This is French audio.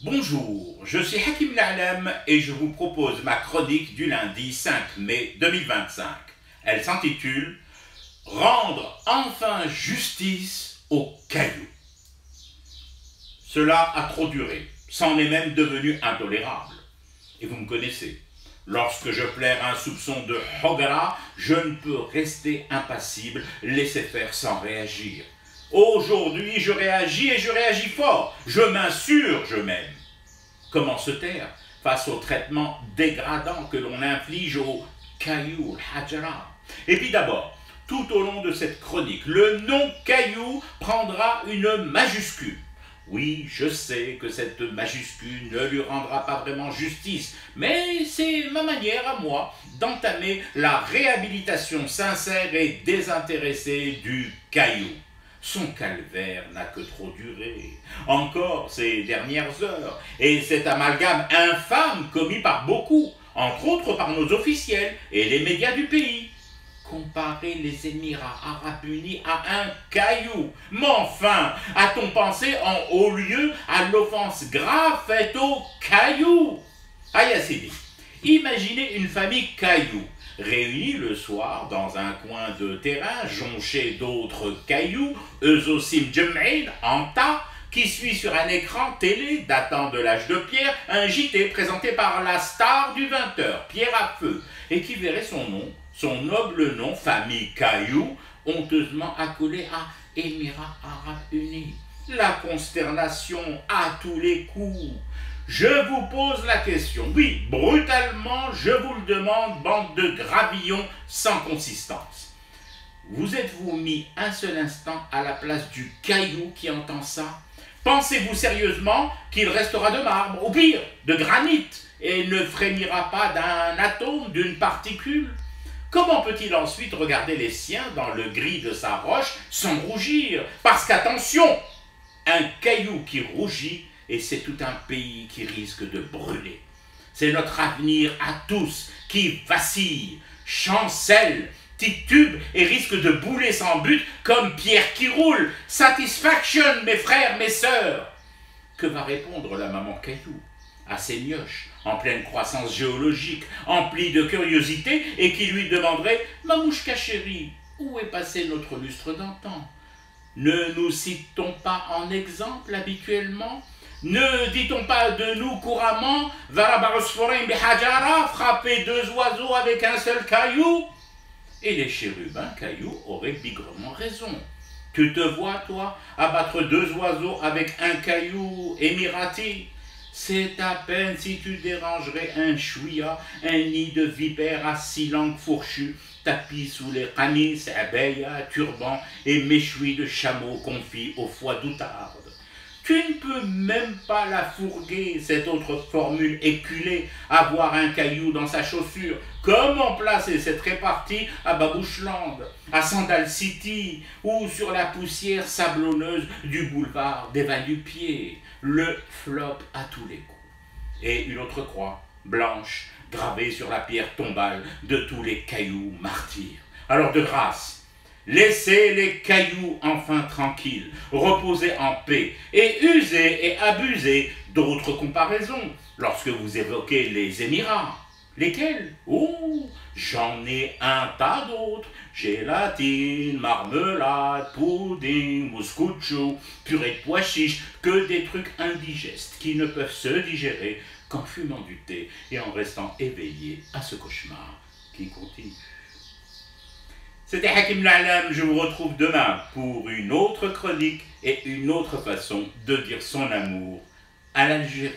Bonjour, je suis Hakim La'alam et je vous propose ma chronique du lundi 5 mai 2025. Elle s'intitule « Rendre enfin justice aux cailloux ». Cela a trop duré, c'en est même devenu intolérable. Et vous me connaissez, lorsque je plaire un soupçon de Hogara, je ne peux rester impassible, laisser faire sans réagir. Aujourd'hui, je réagis et je réagis fort. Je m'insurge même. Comment se taire face au traitement dégradant que l'on inflige aux cailloux, hajara? Et puis d'abord, tout au long de cette chronique, le nom caillou prendra une majuscule. Oui, je sais que cette majuscule ne lui rendra pas vraiment justice, mais c'est ma manière à moi d'entamer la réhabilitation sincère et désintéressée du caillou. Son calvaire n'a que trop duré, encore ces dernières heures, et cet amalgame infâme commis par beaucoup, entre autres par nos officiels et les médias du pays. Comparer les Émirats arabes unis à un caillou. Mais enfin, a-t-on pensé en haut lieu à l'offense grave faite au caillou? Ayassidi, imaginez une famille caillou, réunis le soir dans un coin de terrain jonché d'autres cailloux, eux aussi mjem'in, en tas, qui suit sur un écran télé datant de l'âge de pierre un JT présenté par la star du 20h, Pierre à Feu, et qui verrait son noble nom, famille Caillou, honteusement accolé à Émirats arabes unis. La consternation à tous les coups. Je vous pose la question, oui, brutalement, je vous le demande, bande de gravillons sans consistance. Vous êtes-vous mis un seul instant à la place du caillou qui entend ça? Pensez-vous sérieusement qu'il restera de marbre, ou pire, de granit, et ne frémira pas d'un atome, d'une particule? Comment peut-il ensuite regarder les siens dans le gris de sa roche sans rougir? Parce qu'attention, un caillou qui rougit, et c'est tout un pays qui risque de brûler. C'est notre avenir à tous qui vacille, chancelle, titube et risque de bouler sans but comme pierre qui roule. Satisfaction, mes frères, mes sœurs. Que va répondre la maman caillou à ses mioches en pleine croissance géologique, emplie de curiosité, et qui lui demanderait « Mamouchka chérie, où est passé notre lustre d'antan? Ne nous cite-t-on pas en exemple habituellement? Ne dit-on pas de nous couramment « Varabarusforim bihajara, frapper deux oiseaux avec un seul caillou ?» Et les chérubins cailloux auraient bigrement raison. Tu te vois, toi, abattre deux oiseaux avec un caillou émirati? C'est à peine si tu dérangerais un chouïa, un nid de vipères à 6 langues fourchues, tapis sous les qamis, abeilles, turbans et méchouis de chameaux confits au foie d'outarde. Tu ne peux même pas la fourguer, cette autre formule éculée, avoir un caillou dans sa chaussure. Comment placer cette répartie à Babouchland, à Sandal City ou sur la poussière sablonneuse du boulevard des Va-du-Pied? Le flop à tous les coups. Et une autre croix, blanche, gravée sur la pierre tombale de tous les cailloux martyrs. Alors de grâce, laissez les cailloux enfin tranquilles, reposer en paix, et user et abuser d'autres comparaisons lorsque vous évoquez les Émirats. Lesquels? Oh, j'en ai un tas d'autres. Gélatine, marmelade, pudding, mouscouchou, purée de pois chiches, que des trucs indigestes qui ne peuvent se digérer qu'en fumant du thé et en restant éveillés à ce cauchemar qui continue. C'était Hakim La'alam, je vous retrouve demain pour une autre chronique et une autre façon de dire son amour à l'Algérie.